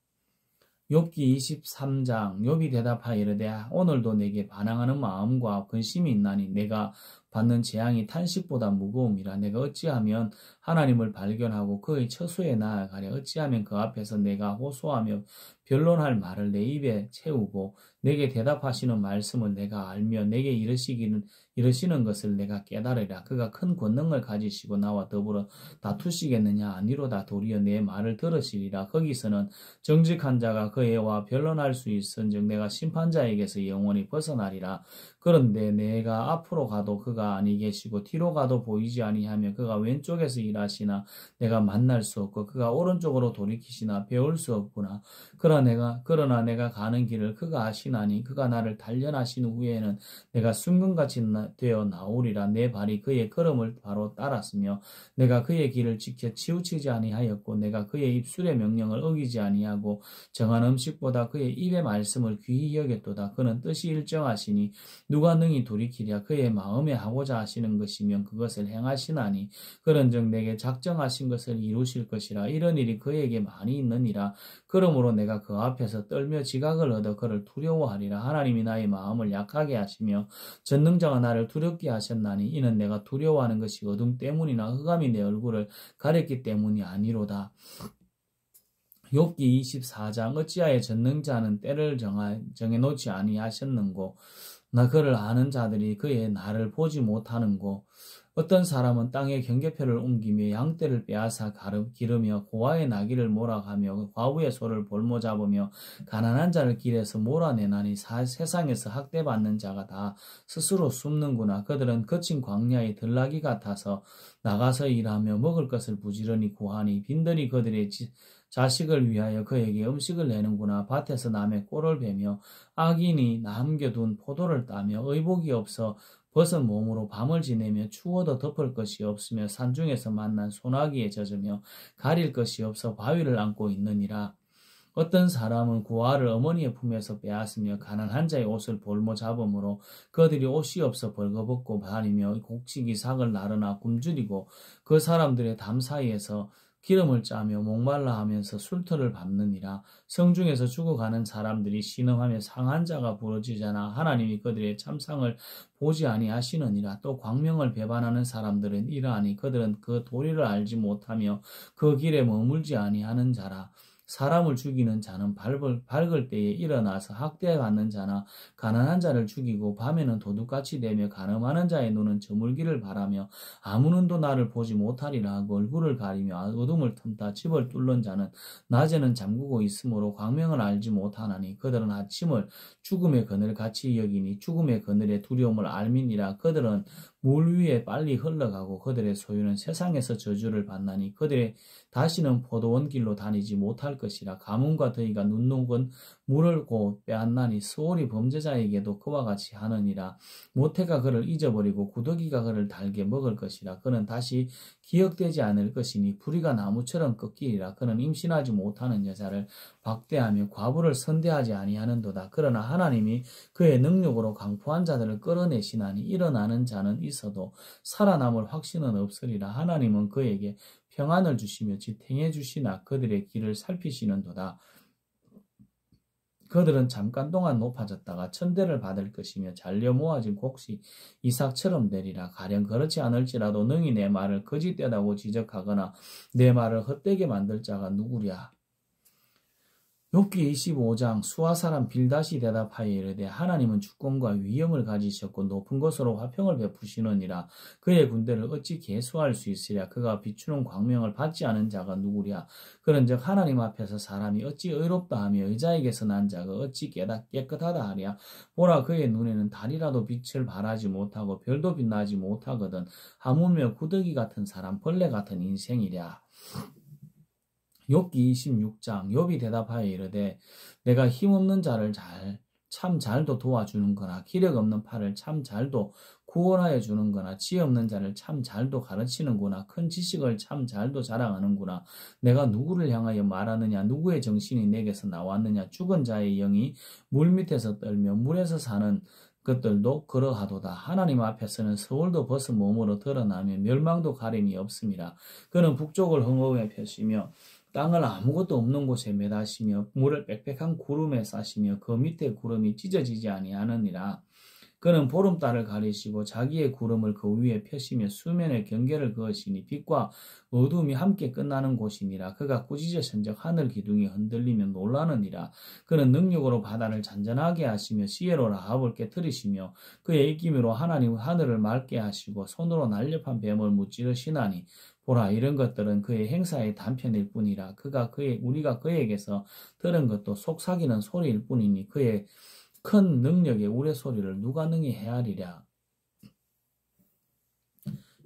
욥기 23장. 욥이 대답하여 이르되 오늘도 내게 반항하는 마음과 근심이 있나니 내가 받는 재앙이 탄식보다 무거움이라. 내가 어찌하면 하나님을 발견하고 그의 처소에 나아가랴. 어찌하면 그 앞에서 내가 호소하며 변론할 말을 내 입에 채우고 내게 대답하시는 말씀을 내가 알며 내게 이르시는 것을 내가 깨달으랴. 그가 큰 권능을 가지시고 나와 더불어 다투시겠느냐. 아니로다. 도리어 내 말을 들으시리라. 거기서는 정직한 자가 그에와 변론할 수 있은즉 내가 심판자에게서 영원히 벗어나리라. 그런데 내가 앞으로 가도 그가 아니 계시고 뒤로 가도 보이지 아니하며 그가 왼쪽에서 일하시나 내가 만날 수 없고 그가 오른쪽으로 돌이키시나 배울 수 없구나. 그러나 내가 가는 길을 그가 아시나니 그가 나를 단련하신 후에는 내가 순금같이 되어 나오리라. 내 발이 그의 걸음을 바로 따랐으며 내가 그의 길을 지켜 치우치지 아니하였고 내가 그의 입술의 명령을 어기지 아니하고 정한 음식보다 그의 입의 말씀을 귀히 여겼도다. 그는 뜻이 일정하시니 누가 능히 돌이키랴. 그의 마음에 하고자 하시는 것이면 그것을 행하시나니 그런즉 내게 작정하신 것을 이루실 것이라. 이런 일이 그에게 많이 있느니라. 그러므로 내가 그 앞에서 떨며 지각을 얻어 그를 두려워하리라. 하나님이 나의 마음을 약하게 하시며 전능자가 나를 두렵게 하셨나니 이는 내가 두려워하는 것이 어둠 때문이나 흑암이 내 얼굴을 가렸기 때문이 아니로다. 욥기 24장. 어찌하여 전능자는 때를 정해놓지 아니하셨는고 나 그를 아는 자들이 그의 나를 보지 못하는고 어떤 사람은 땅에 경계표를 옮기며 양떼를 빼앗아 기르며 고아의 나귀를 몰아가며 과부의 소를 볼모 잡으며 가난한 자를 길에서 몰아내나니 세상에서 학대받는 자가 다 스스로 숨는구나. 그들은 거친 광야의 들나귀 같아서 나가서 일하며 먹을 것을 부지런히 구하니 빈들이 그들의 자식을 위하여 그에게 음식을 내는구나. 밭에서 남의 꼴을 베며 악인이 남겨둔 포도를 따며 의복이 없어 벗은 몸으로 밤을 지내며 추워도 덮을 것이 없으며 산중에서 만난 소나기에 젖으며 가릴 것이 없어 바위를 안고 있느니라. 어떤 사람은 고아를 어머니의 품에서 빼앗으며 가난한 자의 옷을 볼모 잡음으로 그들이 옷이 없어 벌거벗고 다니며 곡식이 삭을 나르나 굶주리고 그 사람들의 담 사이에서 기름을 짜며 목말라 하면서 술터를 밟느니라. 성중에서 죽어가는 사람들이 신음하며 상한 자가 부러지잖아. 하나님이 그들의 참상을 보지 아니하시느니라. 또 광명을 배반하는 사람들은 이러하니 그들은 그 도리를 알지 못하며 그 길에 머물지 아니하는 자라. 사람을 죽이는 자는 밝을 때에 일어나서 학대받는 자나 가난한 자를 죽이고 밤에는 도둑같이 되며 간음하는 자의 눈은 저물기를 바라며 아무 눈도 나를 보지 못하리라 하고 얼굴을 가리며 어둠을 틈타 집을 뚫는 자는 낮에는 잠그고 있으므로 광명을 알지 못하나니 그들은 아침을 죽음의 그늘 같이 여기니 죽음의 그늘의 두려움을 알미니라. 그들은 물 위에 빨리 흘러가고 그들의 소유는 세상에서 저주를 받나니 그들의 다시는 포도원 길로 다니지 못할 것이라. 가뭄과 더위가 눈녹은 물을 곧 빼앗나니 수월이 범죄자에게도 그와 같이 하느니라. 모태가 그를 잊어버리고 구더기가 그를 달게 먹을 것이라. 그는 다시 기억되지 않을 것이니 불의가 나무처럼 꺾이리라. 그는 임신하지 못하는 여자를 박대하며 과부를 선대하지 아니하는도다. 그러나 하나님이 그의 능력으로 강포한 자들을 끌어내시나니 일어나는 자는 있어도 살아남을 확신은 없으리라. 하나님은 그에게 평안을 주시며 지탱해 주시나 그들의 길을 살피시는도다. 그들은 잠깐 동안 높아졌다가 천대를 받을 것이며 잘려 모아진 곡식 이삭처럼 되리라. 가령 그렇지 않을지라도 능히 내 말을 거짓되다고 지적하거나 내 말을 헛되게 만들 자가 누구랴. 욥기 25장. 수아 사람 빌닷이 대답하여 이르되 하나님은 주권과 위엄을 가지셨고 높은 곳으로 화평을 베푸시느니라. 그의 군대를 어찌 계수할 수 있으랴. 그가 비추는 광명을 받지 않은 자가 누구랴. 그런즉 하나님 앞에서 사람이 어찌 의롭다 하며 의자에게서 난 자가 어찌 깨끗하다 하랴. 보라, 그의 눈에는 달이라도 빛을 발하지 못하고 별도 빛나지 못하거든. 하물며 구더기 같은 사람, 벌레 같은 인생이랴. 욥기 26장. 욥이 대답하여 이르되 내가 힘없는 자를 참 잘도 도와주는거나 기력 없는 팔을 참 잘도 구원하여 주는거나 지혜 없는 자를 참 잘도 가르치는구나. 큰 지식을 참 잘도 자랑하는구나. 내가 누구를 향하여 말하느냐. 누구의 정신이 내게서 나왔느냐. 죽은 자의 영이 물 밑에서 떨며 물에서 사는 것들도 그러하도다. 하나님 앞에서는 서울도 벗어 몸으로 드러나며 멸망도 가림이 없습니다. 그는 북쪽을 흥허에 펴시며 땅을 아무것도 없는 곳에 매다시며 물을 빽빽한 구름에 싸시며 그 밑에 구름이 찢어지지 아니하느니라. 그는 보름달을 가리시고 자기의 구름을 그 위에 펴시며 수면에 경계를 그으시니 빛과 어둠이 함께 끝나는 곳이니라. 그가 꾸짖으신즉 하늘 기둥이 흔들리며 놀라느니라. 그는 능력으로 바다를 잔잔하게 하시며 시에로 라합을 깨뜨리시며 그의 입김으로 하나님 하늘을 맑게 하시고 손으로 날렵한 뱀을 무찌르시나니 보라, 이런 것들은 그의 행사의 단편일 뿐이라. 우리가 그에게서 들은 것도 속삭이는 소리일 뿐이니 그의 큰 능력의 우레소리를 누가 능히 헤아리랴.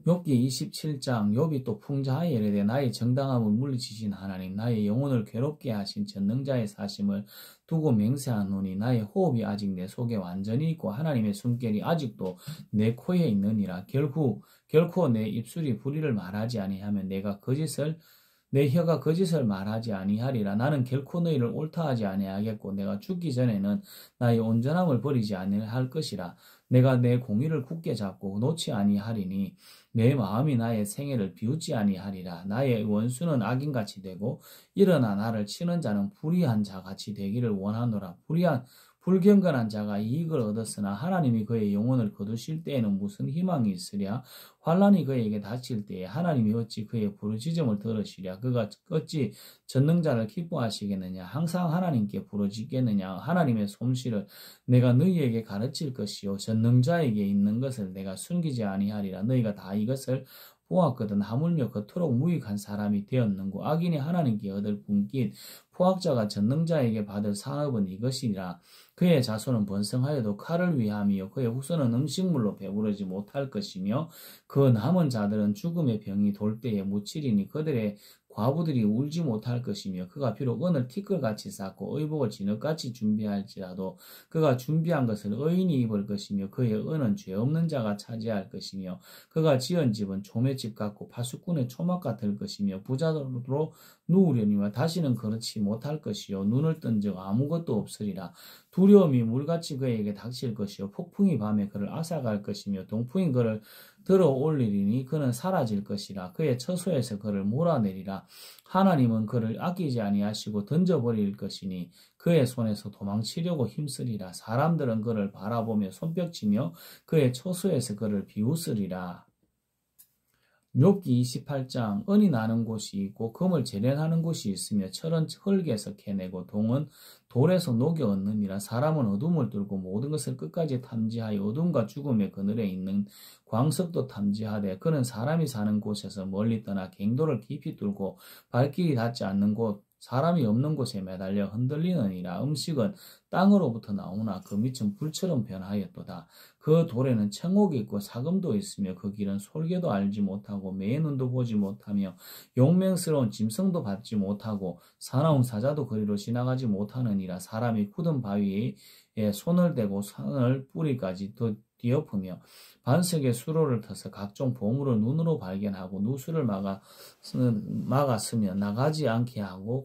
욥기 27장. 욥이 또 풍자하여 이르되 나의 정당함을 물리치신 하나님, 나의 영혼을 괴롭게 하신 전능자의 사심을 두고 맹세하노니 나의 호흡이 아직 내 속에 완전히 있고 하나님의 숨결이 아직도 내 코에 있느니라. 결코 내 입술이 불의를 말하지 아니하면 내 혀가 거짓을 말하지 아니하리라. 나는 결코 너희를 옳다하지 아니하겠고 내가 죽기 전에는 나의 온전함을 버리지 아니할 것이라. 내가 내 공의를 굳게 잡고 놓지 아니하리니 내 마음이 나의 생애를 비웃지 아니하리라. 나의 원수는 악인같이 되고 일어나 나를 치는 자는 불의한 자같이 되기를 원하노라. 불경건한 자가 이익을 얻었으나 하나님이 그의 영혼을 거두실 때에는 무슨 희망이 있으랴. 환난이 그에게 닥칠 때에 하나님이 어찌 그의 부르짖음을 들으시랴. 그가 어찌 전능자를 기뻐하시겠느냐. 항상 하나님께 부르짖겠느냐. 하나님의 솜씨를 내가 너희에게 가르칠 것이요 전능자에게 있는 것을 내가 숨기지 아니하리라. 너희가 다 이것을 보았거든. 하물며 그토록 무익한 사람이 되었는고. 악인이 하나님께 얻을 분깃 포악자가 전능자에게 받을 상업은 이것이니라. 그의 자손은 번성하여도 칼을 위함이요 그의 후손은 음식물로 배부르지 못할 것이며 그 남은 자들은 죽음의 병이 돌 때에 묻히리니 그들의 과부들이 울지 못할 것이며 그가 비록 은을 티끌같이 쌓고 의복을 진흙같이 준비할지라도 그가 준비한 것을 의인이 입을 것이며 그의 은은 죄 없는 자가 차지할 것이며 그가 지은 집은 조매집 같고 파수꾼의 초막 같을 것이며 부자로 누우려니와 다시는 그렇지 못할 것이요 눈을 뜬 적 아무것도 없으리라. 두려움이 물같이 그에게 닥칠 것이요 폭풍이 밤에 그를 앗아갈 것이며 동풍이 그를 들어 올리리니 그는 사라질 것이라. 그의 처소에서 그를 몰아내리라. 하나님은 그를 아끼지 아니하시고 던져버릴 것이니 그의 손에서 도망치려고 힘쓰리라. 사람들은 그를 바라보며 손뼉치며 그의 처소에서 그를 비웃으리라. 욥기 28장 은이 나는 곳이 있고 금을 재련하는 곳이 있으며 철은 흙에서 캐내고 동은 돌에서 녹여 얻느니라. 사람은 어둠을 뚫고 모든 것을 끝까지 탐지하여 어둠과 죽음의 그늘에 있는 광석도 탐지하되 그는 사람이 사는 곳에서 멀리 떠나 갱도를 깊이 뚫고 발길이 닿지 않는 곳 사람이 없는 곳에 매달려 흔들리느니라. 음식은 땅으로부터 나오나 그 밑은 불처럼 변하였도다. 그 돌에는 청옥이 있고 사금도 있으며 그 길은 솔개도 알지 못하고 매의 눈도 보지 못하며 용맹스러운 짐승도 밟지 못하고 사나운 사자도 그리로 지나가지 못하느니라. 사람이 굳은 바위에 손을 대고 산을 뿌리까지 뒤엎으며 반석에 수로를 터서 각종 보물을 눈으로 발견하고 누수를 막았으며 나가지 않게 하고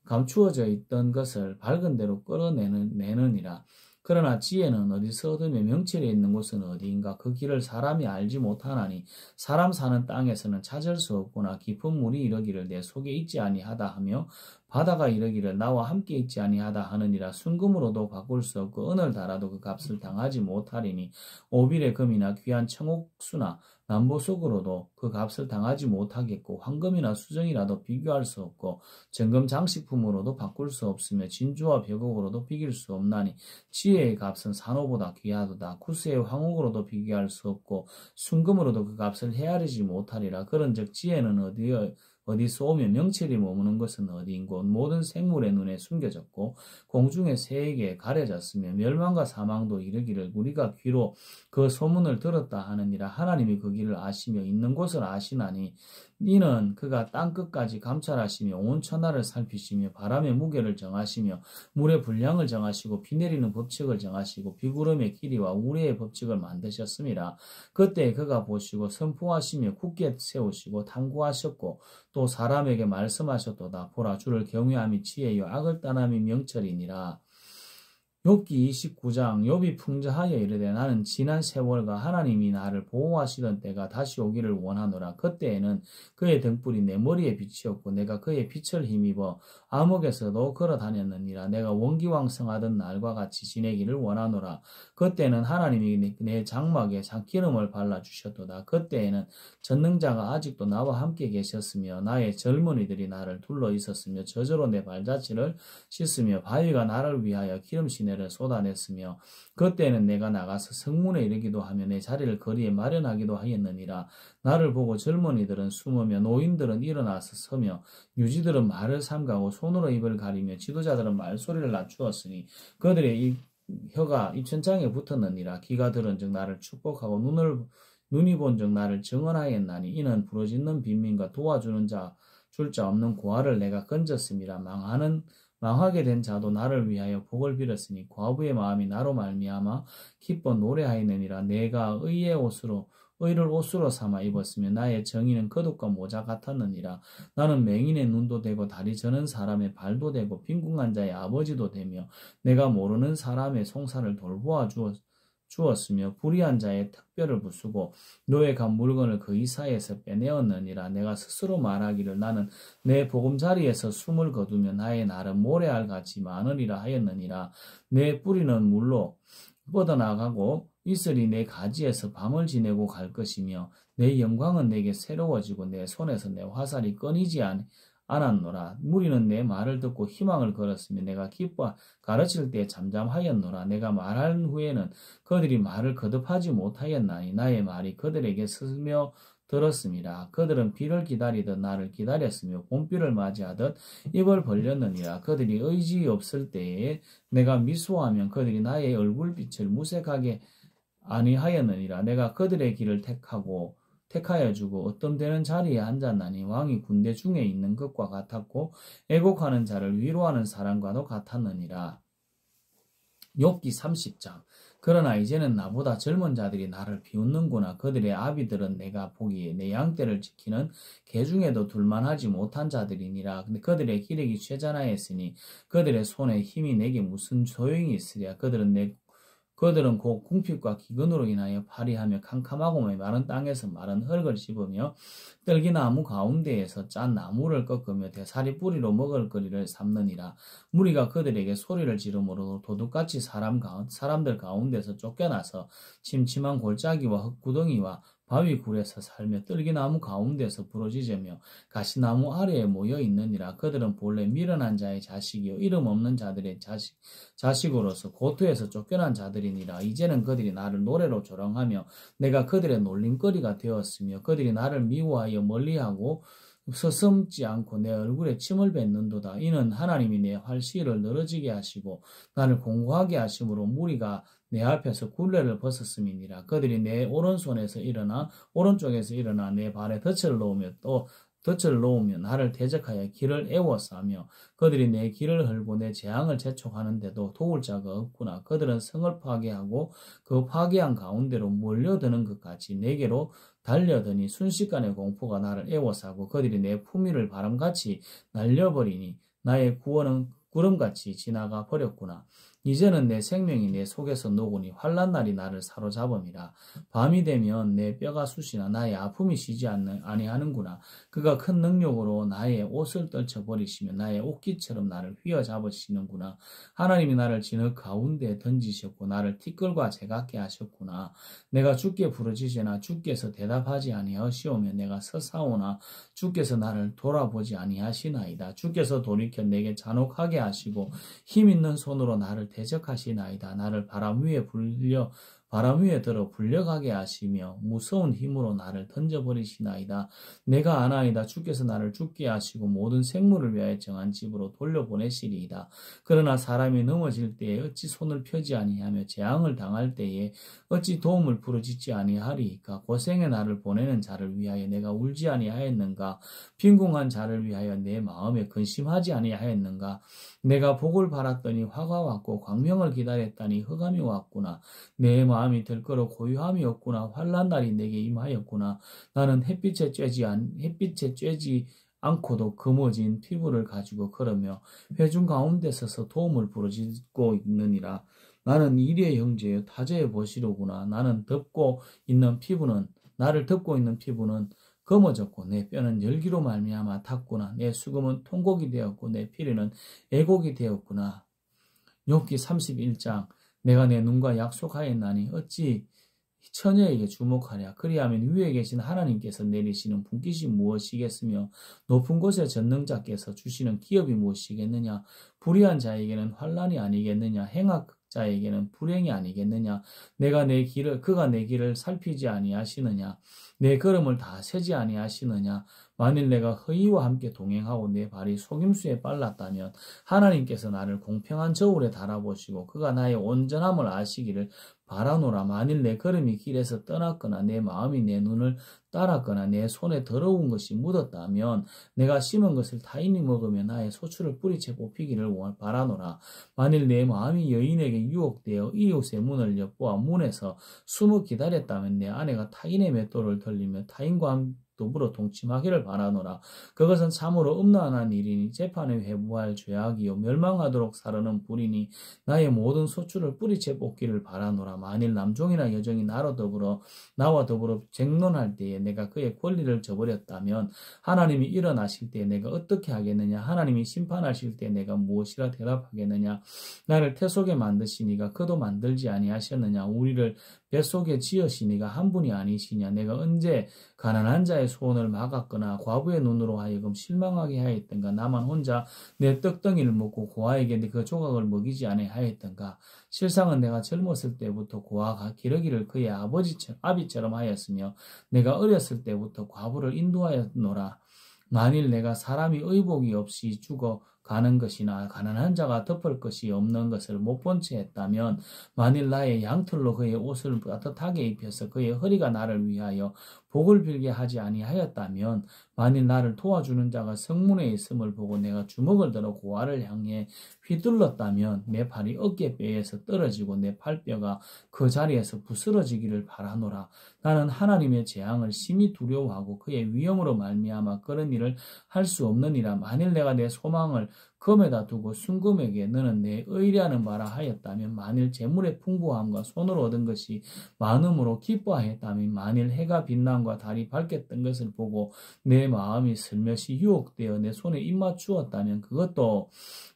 감추어져 있던 것을 밝은 대로 끌어내느니라. 그러나 지혜는 어디서 얻으며 명철이 있는 곳은 어디인가? 그 길을 사람이 알지 못하나니 사람 사는 땅에서는 찾을 수 없구나. 깊은 물이 이르기를 내 속에 있지 아니하다 하며 바다가 이르기를 나와 함께 있지 아니하다 하느니라. 순금으로도 바꿀 수 없고 은을 달아도 그 값을 당하지 못하리니 오빌의 금이나 귀한 청옥수나 남보석으로도 그 값을 당하지 못하겠고 황금이나 수정이라도 비교할 수 없고 정금 장식품으로도 바꿀 수 없으며 진주와 벽옥으로도 비길 수 없나니 지혜의 값은 산호보다 귀하도다. 구스의 황옥으로도 비교할 수 없고 순금으로도 그 값을 헤아리지 못하리라. 그런즉 지혜는 어디서 오며 명철이 머무는 것은 어디인고 모든 생물의 눈에 숨겨졌고 공중의 새에게 가려졌으며 멸망과 사망도 이르기를 우리가 귀로 그 소문을 들었다 하느니라. 하나님이 그 길을 아시며 있는 곳을 아시나니 이는 그가 땅끝까지 감찰하시며 온 천하를 살피시며 바람의 무게를 정하시며 물의 분량을 정하시고 비 내리는 법칙을 정하시고 비구름의 길이와 우레의 법칙을 만드셨습니다. 그때 그가 보시고 선포하시며 굳게 세우시고 탐구하셨고 또 사람에게 말씀하셨도다. 보라 주를 경외함이 지혜요 악을 떠남이 명철이니라. 욥기 29장 욥이 풍자하여 이르되 나는 지난 세월과 하나님이 나를 보호하시던 때가 다시 오기를 원하노라. 그때에는 그의 등불이 내 머리에 빛이었고 내가 그의 빛을 힘입어 암흑에서도 걸어 다녔느니라. 내가 원기왕성하던 날과 같이 지내기를 원하노라. 그때는 하나님이 내 장막에 기름을 발라주셨도다. 그때에는 전능자가 아직도 나와 함께 계셨으며 나의 젊은이들이 나를 둘러 있었으며 저절로 내 발자취를 씻으며 바위가 나를 위하여 기름시내 를 쏟아냈으며 그때는 내가 나가서 성문에 이르기도 하며 내 자리를 거리에 마련하기도 하였느니라. 나를 보고 젊은이들은 숨으며 노인들은 일어나서 서며 유지들은 말을 삼가고 손으로 입을 가리며 지도자들은 말소리를 낮추었으니 그들의 혀가 입천장에 붙었느니라. 귀가 들은즉 나를 축복하고 눈이 본즉 나를 증언하였나니 이는 부르짖는 빈민과 도와주는 줄 자 없는 고아를 내가 건졌음이라. 망하게 된 자도 나를 위하여 복을 빌었으니 과부의 마음이 나로 말미암아 기뻐 노래하였느니라. 내가 의를 옷으로 삼아 입었으며 나의 정의는 겉옷과 모자 같았느니라. 나는 맹인의 눈도 되고 다리 저는 사람의 발도 되고 빈궁한 자의 아버지도 되며 내가 모르는 사람의 송사를 돌보아 주었으며 불의한 자의 특별을 부수고 노예간 물건을 그의 사이에서 빼내었느니라. 내가 스스로 말하기를 나는 내 보금자리에서 숨을 거두며 나의 날은 모래알같이 많으리라 하였느니라. 내 뿌리는 물로 뻗어나가고 이슬이 내 가지에서 밤을 지내고 갈 것이며 내 영광은 내게 새로워지고 내 손에서 내 화살이 끊이지 않았노라. 무리는 내 말을 듣고 희망을 걸었으며 내가 기뻐 가르칠 때 잠잠하였노라. 내가 말한 후에는 그들이 말을 거듭하지 못하였나니 나의 말이 그들에게 스며 들었습니다. 그들은 비를 기다리듯 나를 기다렸으며 봄비를 맞이하듯 입을 벌렸느니라. 그들이 의지 없을 때에 내가 미소하면 그들이 나의 얼굴빛을 무색하게 아니하였느니라. 내가 그들의 길을 택하여 주고 어떤 되는 자리에 앉았나니 왕이 군대 중에 있는 것과 같았고 애곡하는 자를 위로하는 사람과도 같았느니라. 욥기 30장 그러나 이제는 나보다 젊은 자들이 나를 비웃는구나. 그들의 아비들은 내가 보기에 내 양떼를 지키는 개 중에도 둘만하지 못한 자들이니라. 근데 그들의 기력이 쇠잔하였으니 그들의 손에 힘이 내게 무슨 소용이 있으랴. 그들은 곧 궁핍과 기근으로 인하여 파리하며 캄캄하고 마른 땅에서 마른 흙을 씹으며 떨기나무 가운데에서 짠 나무를 꺾으며 대사리 뿌리로 먹을거리를 삼느니라. 무리가 그들에게 소리를 지르므로 도둑같이 사람들 가운데서 쫓겨나서 침침한 골짜기와 흙구덩이와 바위굴에서 살며 떨기나무 가운데서 부러지며 가시나무 아래에 모여 있느니라. 그들은 본래 미련한 자의 자식이요 이름 없는 자들의 자식으로서 고토에서 쫓겨난 자들이니라. 이제는 그들이 나를 노래로 조롱하며 내가 그들의 놀림거리가 되었으며 그들이 나를 미워하여 멀리하고 서슴지 않고 내 얼굴에 침을 뱉는도다. 이는 하나님이 내 활시를 늘어지게 하시고 나를 공고하게 하심으로 무리가 내 앞에서 굴레를 벗었음이니라. 그들이 내 오른쪽에서 일어나 내 발에 덫을 놓으며 또 덫을 놓으며 나를 대적하여 길을 애워싸며 그들이 내 길을 헐고 내 재앙을 재촉하는데도 도울 자가 없구나. 그들은 성을 파괴하고 그 파괴한 가운데로 몰려드는 것 같이 내게로 달려드니 순식간에 공포가 나를 애워싸고 그들이 내 품위를 바람같이 날려버리니 나의 구원은 구름같이 지나가 버렸구나. 이제는 내 생명이 내 속에서 녹으니 환난날이 나를 사로잡음이라. 밤이 되면 내 뼈가 쑤시나 나의 아픔이 쉬지 아니하는구나. 그가 큰 능력으로 나의 옷을 떨쳐버리시며 나의 옷깃처럼 나를 휘어잡으시는구나. 하나님이 나를 진흙 가운데 던지셨고 나를 티끌과 제같게 하셨구나. 내가 주께 부르짖으나 주께서 대답하지 아니하시오며 내가 서사오나 주께서 나를 돌아보지 아니하시나이다. 주께서 돌이켜 내게 잔혹하게 하시고 힘있는 손으로 나를 대적하시나이다. 나를 바람 위에 들어 불려가게 하시며 무서운 힘으로 나를 던져버리시나이다. 내가 아나이다. 주께서 나를 죽게 하시고 모든 생물을 위하여 정한 집으로 돌려보내시리이다. 그러나 사람이 넘어질 때에 어찌 손을 펴지 아니하며 재앙을 당할 때에 어찌 도움을 부르짖지 아니하리이까. 고생의 나를 보내는 자를 위하여 내가 울지 아니하였는가. 빈궁한 자를 위하여 내 마음에 근심하지 아니하였는가. 내가 복을 바랐더니 화가 왔고 광명을 기다렸더니 흑암이 왔구나. 내 마음이 들끓어 고요함이 없구나. 환난날이 내게 임하였구나. 나는 햇빛에 쬐지 않고도 금어진 피부를 가지고 걸으며 회중 가운데 서서 도움을 부르짖고 있느니라. 나는 이리의 형제여 타저에 보시로구나. 나를 덮고 있는 피부는 검어졌고 내 뼈는 열기로 말미암아 탔구나. 내 수금은 통곡이 되었고 내 피리는 애곡이 되었구나. 욥기 31장. 내가 내 눈과 약속하였나니 어찌 처녀에게 주목하랴. 그리하면 위에 계신 하나님께서 내리시는 분깃이 무엇이겠으며 높은 곳에 전능자께서 주시는 기업이 무엇이겠느냐. 불의한 자에게는 환난이 아니겠느냐. 행악자에게는 불행이 아니겠느냐. 그가 내 길을 살피지 아니하시느냐. 내 걸음을 다 세지 아니하시느냐. 만일 내가 허위와 함께 동행하고 내 발이 속임수에 빨랐다면 하나님께서 나를 공평한 저울에 달아보시고 그가 나의 온전함을 아시기를 바라노라. 만일 내 걸음이 길에서 떠났거나 내 마음이 내 눈을 따랐거나 내 손에 더러운 것이 묻었다면 내가 심은 것을 타인이 먹으며 나의 소출을 뿌리채 뽑히기를 바라노라. 만일 내 마음이 여인에게 유혹되어 이웃의 문을 엿보아 문에서 숨어 기다렸다면 내 아내가 타인의 맷돌을 돌리며 타인과 더불어 동침하기를 바라노라. 그것은 참으로 음란한 일이니 재판에 회부할 죄악이요 멸망하도록 사르는 불이니 나의 모든 소출을 뿌리채 뽑기를 바라노라. 만일 남종이나 여종이 나와 더불어 쟁론할 때에 내가 그의 권리를 저버렸다면 하나님이 일어나실 때에 내가 어떻게 하겠느냐. 하나님이 심판하실 때에 내가 무엇이라 대답하겠느냐. 나를 태속에 만드시니가 그도 만들지 아니하셨느냐. 우리를 뱃속에 지으시니가 한 분이 아니시냐. 내가 언제 가난한 자의 소원을 막았거나 과부의 눈으로 하여금 실망하게 하였던가. 나만 혼자 내 떡덩이를 먹고 고아에게 그 조각을 먹이지 아니하였던가. 실상은 내가 젊었을 때부터 고아가 기러기를 그의 아비처럼 하였으며 내가 어렸을 때부터 과부를 인도하였노라. 만일 내가 사람이 의복이 없이 죽어 가는 것이나 가난한 자가 덮을 것이 없는 것을 못 본 채 했다면 만일 나의 양털로 그의 옷을 따뜻하게 입혀서 그의 허리가 나를 위하여 복을 빌게 하지 아니하였다면 만일 나를 도와주는 자가 성문에 있음을 보고 내가 주먹을 들어 고아를 향해 휘둘렀다면 내 팔이 어깨뼈에서 떨어지고 내 팔뼈가 그 자리에서 부스러지기를 바라노라. 나는 하나님의 재앙을 심히 두려워하고 그의 위엄으로 말미암아 그런 일을 할 수 없느니라. 만일 내가 내 소망을 검에다 두고 순금에게 너는 내 의리하는 바라 하였다면 만일 재물의 풍부함과 손으로 얻은 것이 많음으로 기뻐하였다면 만일 해가 빛남과 달이 밝겠던 것을 보고 내 마음이 슬며시 유혹되어 내 손에 입맞추었다면 그것도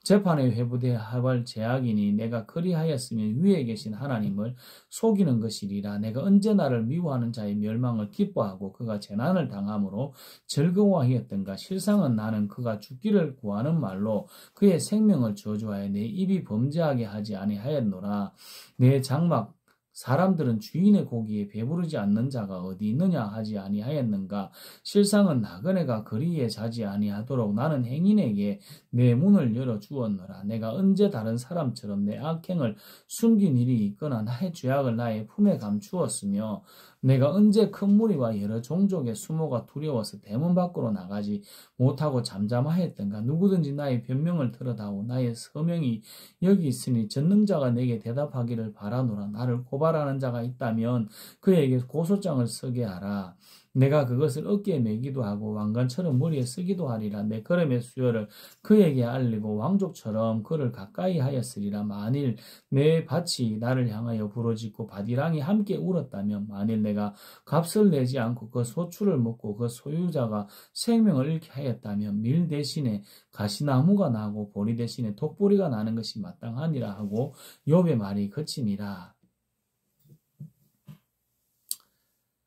재판에 회부되어야 할 죄악이니 내가 그리하였으면 위에 계신 하나님을 속이는 것이리라. 내가 언제 나를 미워하는 자의 멸망을 기뻐하고 그가 재난을 당함으로 즐거워하였던가. 실상은 나는 그가 죽기를 구하는 말로 그의 생명을 저주하여 내 입이 범죄하게 하지 아니하였노라. 내 장막 사람들은 주인의 고기에 배부르지 않는 자가 어디 있느냐 하지 아니하였는가. 실상은 나그네가 거리에 자지 아니하도록 나는 행인에게 내 문을 열어 주었노라. 내가 언제 다른 사람처럼 내 악행을 숨긴 일이 있거나 나의 죄악을 나의 품에 감추었으며 내가 언제 큰 무리와 여러 종족의 수모가 두려워서 대문 밖으로 나가지 못하고 잠잠하였던가. 누구든지 나의 변명을 들어다오. 나의 서명이 여기 있으니 전능자가 내게 대답하기를 바라노라. 나를 고발하는 자가 있다면 그에게 고소장을 쓰게 하라. 내가 그것을 어깨에 메기도 하고 왕관처럼 머리에 쓰기도 하리라. 내 걸음의 수요를 그에게 알리고 왕족처럼 그를 가까이 하였으리라. 만일 내 밭이 나를 향하여 부러지고 밭이랑이 함께 울었다면, 만일 내가 값을 내지 않고 그 소출을 먹고 그 소유자가 생명을 잃게 하였다면 밀 대신에 가시나무가 나고 보리 대신에 독보리가 나는 것이 마땅하니라 하고 욥의 말이 그치니라.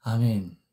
아멘.